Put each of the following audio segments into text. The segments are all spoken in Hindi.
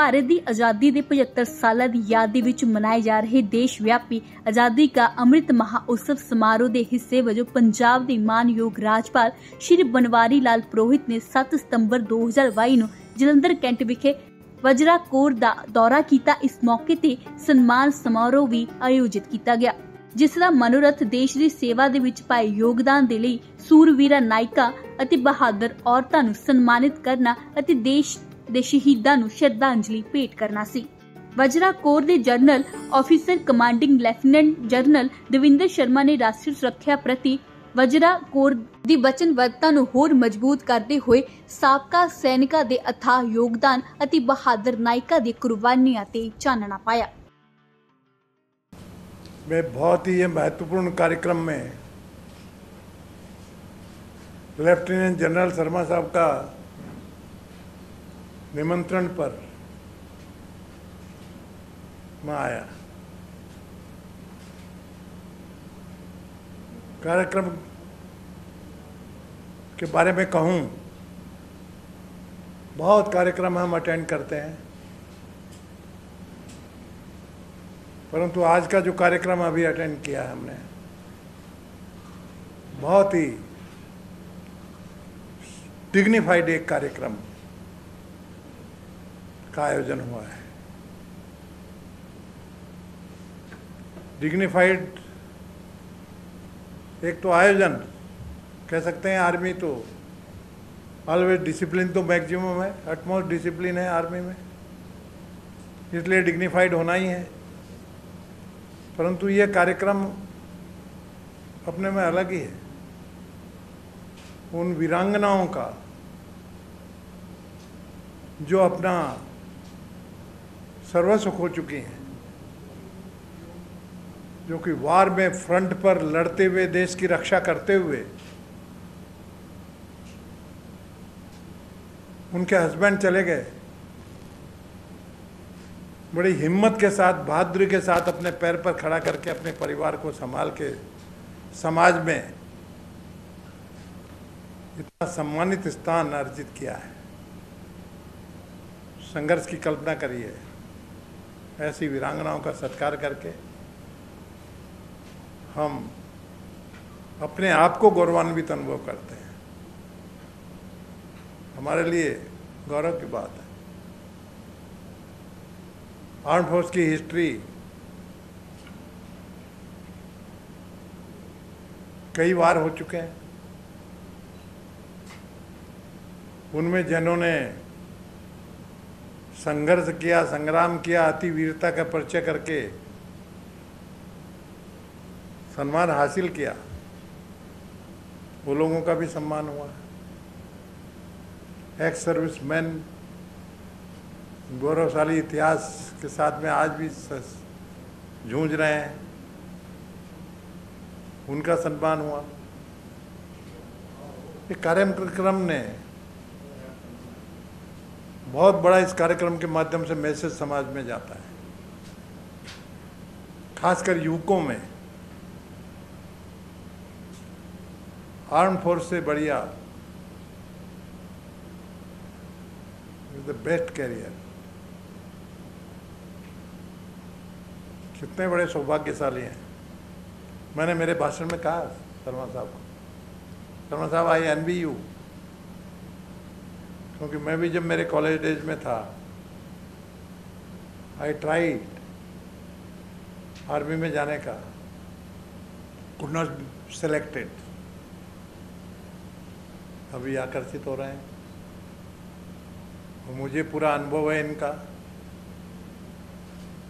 ਭਾਰਤ ਦੀ ਆਜ਼ਾਦੀ ਦੇ 75 ਸਾਲਾਂ ਦੀ ਯਾਦ ਦੇ ਵਿੱਚ ਮਨਾਏ ਜਾ ਰਹੇ ਦੇਸ਼ ਵਿਆਪੀ ਆਜ਼ਾਦੀ ਕਾ ਅੰਮ੍ਰਿਤ ਮਹਾਉਤਸਵ ਸਮਾਰੋਹ ਦੇ ਹਿੱਸੇ ਵਜੋਂ ਪੰਜਾਬ ਦੇ ਮਾਨਯੋਗ ਰਾਜਪਾਲ ਸ਼੍ਰੀ ਬਨਵਾਰੀ ਲਾਲ ਪੁਰੋਹਿਤ ਨੇ 7 ਸਤੰਬਰ 2022 ਨੂੰ ਜਲੰਧਰ ਕੈਂਟ ਵਿਖੇ ਵਜਰਾ ਕੋਰ ਦਾ ਦੌਰਾ ਕੀਤਾ। ਇਸ ਮੌਕੇ ਤੇ ਸਨਮਾਨ ਸਮਾਰੋਹ ਵੀ ਆਯੋਜਿਤ ਕੀਤਾ ਗਿਆ, ਜਿਸ ਦਾ ਮਨੋਰਥ ਦੇਸ਼ ਦੀ ਸੇਵਾ ਦੇ ਵਿੱਚ ਪਾਏ ਯੋਗਦਾਨ ਦੇ ਲਈ ਸੂਰਵੀਰਾਂ ਨਾਇਕਾਂ ਅਤੇ ਬਹਾਦਰ ਔਰਤਾਂ ਨੂੰ ਸਨਮਾਨਿਤ ਕਰਨਾ ਅਤੇ ਦੇਸ਼ ਦੇ ਸ਼ਹੀਦਾਂ ਨੂੰ ਸ਼ਰਧਾਂਜਲੀ ਭੇਟ ਕਰਨਾ ਸੀ। ਵਜਰਾ ਕੋਰ ਦੇ general officer commanding lieutenant general Davinder Sharma ਨੇ ਰਾਸ਼ਟਰੀ ਸੁਰੱਖਿਆ ਪ੍ਰਤੀ ਵਜਰਾ ਕੋਰ ਦੀ ਵਚਨਬੱਧਤਾ ਨੂੰ ਹੋਰ ਮਜ਼ਬੂਤ ਕਰਦੇ ਹੋਏ ਸਾਬਕਾ ਸੈਨਿਕਾਂ ਦੇ ਅਥਾਹ ਯੋਗਦਾਨ ਅਤੇ ਬਹਾਦਰ ਨਾਇਕਾਂ ਦੀ ਕੁਰਬਾਨੀਆਂ ਤੇ ਚਾਨਣਾ ਪਾਇਆ। मैं बहुत ही ये महत्वपूर्ण कार्यक्रम में लेफ्टिनेंट जनरल शर्मा साहब का निमंत्रण पर मैं आया। कार्यक्रम के बारे में कहूँ, बहुत कार्यक्रम हम अटेंड करते हैं, परंतु आज का जो कार्यक्रम अभी अटेंड किया है हमने, बहुत ही डिग्निफाइड एक कार्यक्रम का आयोजन हुआ है। डिग्निफाइड एक तो आयोजन कह सकते हैं, आर्मी तो ऑलवेज डिसिप्लिन तो मैक्सिमम है, अटमोस्ट डिसिप्लिन है आर्मी में, इसलिए डिग्निफाइड होना ही है। परंतु ये कार्यक्रम अपने में अलग ही है। उन वीरांगनाओं का जो अपना सर्वस्व खो चुकी हैं, जो कि वार में फ्रंट पर लड़ते हुए देश की रक्षा करते हुए उनके हस्बैंड चले गए, बड़ी हिम्मत के साथ, बहादुरी के साथ अपने पैर पर खड़ा करके अपने परिवार को संभाल के समाज में इतना सम्मानित स्थान अर्जित किया है। संघर्ष की कल्पना करिए, ऐसी वीरांगनाओं का सत्कार करके हम अपने आप को गौरवान्वित अनुभव करते हैं। हमारे लिए गौरव की बात है। आर्म फोर्स की हिस्ट्री कई बार हो चुके हैं। उनमें जिन्होंने संघर्ष किया, संग्राम किया, अति वीरता का परिचय करके सम्मान हासिल किया, वो लोगों का भी सम्मान हुआ। एक्स सर्विसमैन गौरवशाली इतिहास के साथ में आज भी जूझ रहे हैं, उनका सम्मान हुआ। ये कार्यक्रम ने बहुत बड़ा, इस कार्यक्रम के माध्यम से मैसेज समाज में जाता है, खासकर युवकों में। आर्म फोर्स से बढ़िया द बेस्ट कैरियर। कितने बड़े सौभाग्यशाली हैं। मैंने मेरे भाषण में कहा शर्मा साहब को, शर्मा साहब आई एनवी यू, क्योंकि मैं भी जब मेरे कॉलेज डेज में था, आई ट्राइड आर्मी में जाने का, कुड नॉट सेलेक्टेड। अभी आकर्षित हो रहे हैं, और मुझे पूरा अनुभव है इनका,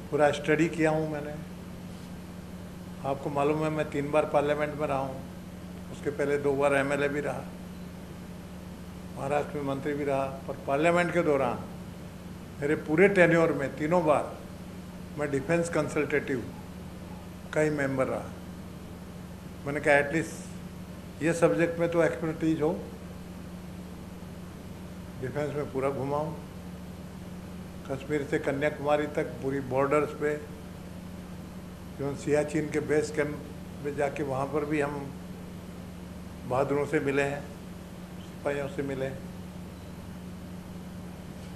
पूरा स्टडी किया हूँ मैंने। आपको मालूम है मैं 3 बार पार्लियामेंट में रहा हूँ, उसके पहले 2 बार एमएलए भी रहा, महाराष्ट्र में मंत्री भी रहा। पर पार्लियामेंट के दौरान मेरे पूरे टेन्योर में 3 बार मैं डिफेंस कंसल्टेटिव का ही मेंबर रहा। मैंने कहा एटलीस्ट ये सब्जेक्ट में तो एक्सपर्टीज हो, डिफेंस में पूरा घुमाऊँ, कश्मीर से कन्याकुमारी तक पूरी बॉर्डर्स पे, जो सियाचिन के बेस कैंप में जाके वहाँ पर भी हम बहादुरों से मिले हैं, सिपाहियों से मिले।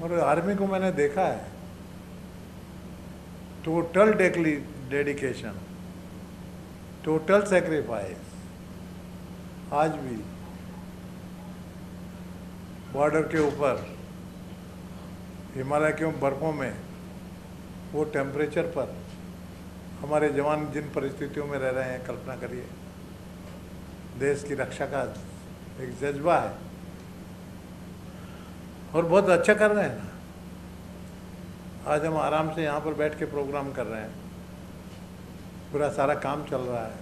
और आर्मी को मैंने देखा है टोटल डेडिकेशन, टोटल सेक्रीफाइस। आज भी बॉर्डर के ऊपर हिमालय के बर्फों में वो टेम्परेचर पर हमारे जवान जिन परिस्थितियों में रह रहे हैं, कल्पना करिए। देश की रक्षा का एक जज्बा है और बहुत अच्छा कर रहे हैं ना। आज हम आराम से यहाँ पर बैठ के प्रोग्राम कर रहे हैं, पूरा सारा काम चल रहा है,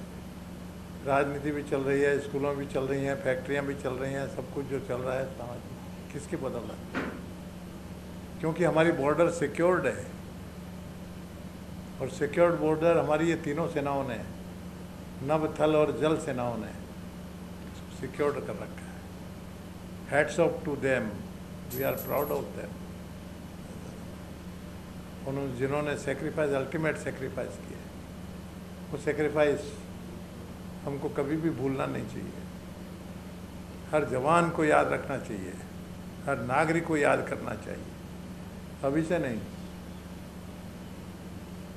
राजनीति भी चल रही है, स्कूलों भी चल रही हैं, फैक्ट्रियाँ भी चल रही हैं, सब कुछ जो चल रहा है समाज में, किसके बदल रहा है? क्योंकि हमारी बॉर्डर सिक्योर्ड है, और सिक्योर्ड बॉर्डर हमारी ये तीनों सेनाओं ने, नभ, थल और जल सेनाओं ने सिक्योर्ड कर रखा है। Hats off to them, we are proud of them. उन्होंने जिन्होंने सेक्रीफाइस, अल्टीमेट सेक्रीफाइस किए, वो सेक्रीफाइस हमको कभी भी भूलना नहीं चाहिए। हर जवान को याद रखना चाहिए, हर नागरिक को याद करना चाहिए। अभी से नहीं,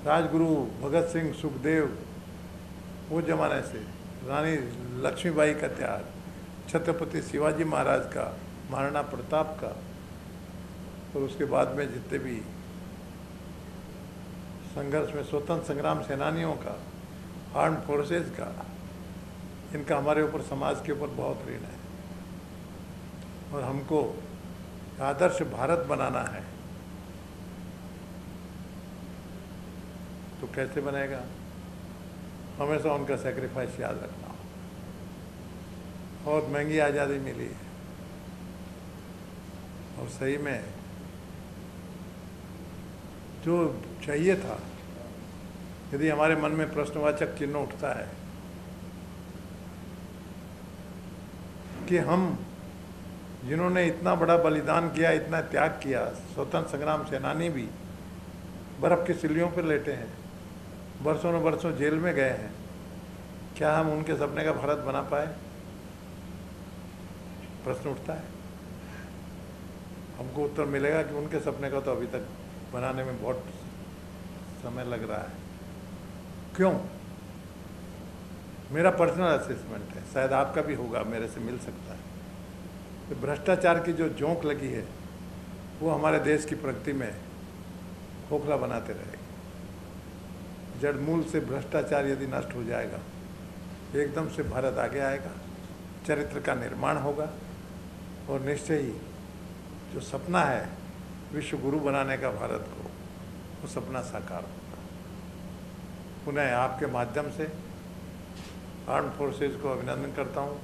राजगुरु भगत सिंह, सुखदेव, वो जमाने से, रानी लक्ष्मीबाई का त्याग, छत्रपति शिवाजी महाराज का, महाराणा प्रताप का, और उसके बाद में जितने भी संघर्ष में स्वतंत्र संग्राम सेनानियों का, आर्म फोर्सेस का, इनका हमारे ऊपर, समाज के ऊपर बहुत ऋण है। और हमको आदर्श भारत बनाना है, तो कैसे बनेगा? हमेशा उनका सेक्रीफाइस याद रखना। बहुत महंगी आज़ादी मिली है, और सही में जो चाहिए था, यदि हमारे मन में प्रश्नवाचक चिन्ह उठता है कि हम जिन्होंने इतना बड़ा बलिदान किया, इतना त्याग किया, स्वतंत्र संग्राम सेनानी भी बर्फ़ की सिल्लियों पर लेटे हैं, बरसों न बरसों जेल में गए हैं, क्या हम उनके सपने का भारत बना पाए? प्रश्न उठता है। हमको उत्तर मिलेगा कि उनके सपने का तो अभी तक बनाने में बहुत समय लग रहा है। क्यों? मेरा पर्सनल असेसमेंट है, शायद आपका भी होगा, मेरे से मिल सकता है। तो भ्रष्टाचार की जो जोंक लगी है, वो हमारे देश की प्रगति में खोखला बनाते रहेगी। जड़ मूल से भ्रष्टाचार यदि नष्ट हो जाएगा, एकदम से भारत आगे आएगा, चरित्र का निर्माण होगा, और निश्चय ही जो सपना है विश्व गुरु बनाने का भारत को, वो सपना साकार होगा। पुनः आपके माध्यम से आर्म फोर्सेज को अभिनंदन करता हूँ,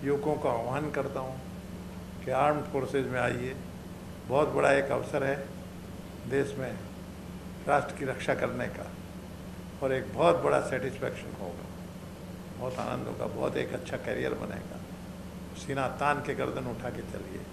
युवकों को आह्वान करता हूँ कि आर्म फोर्सेज में आइए। बहुत बड़ा एक अवसर है देश में राष्ट्र की रक्षा करने का, और एक बहुत बड़ा सेटिस्फैक्शन होगा, बहुत आनंद होगा, बहुत एक अच्छा करियर बनेगा। सीना तान के गर्दन उठा के चलिए।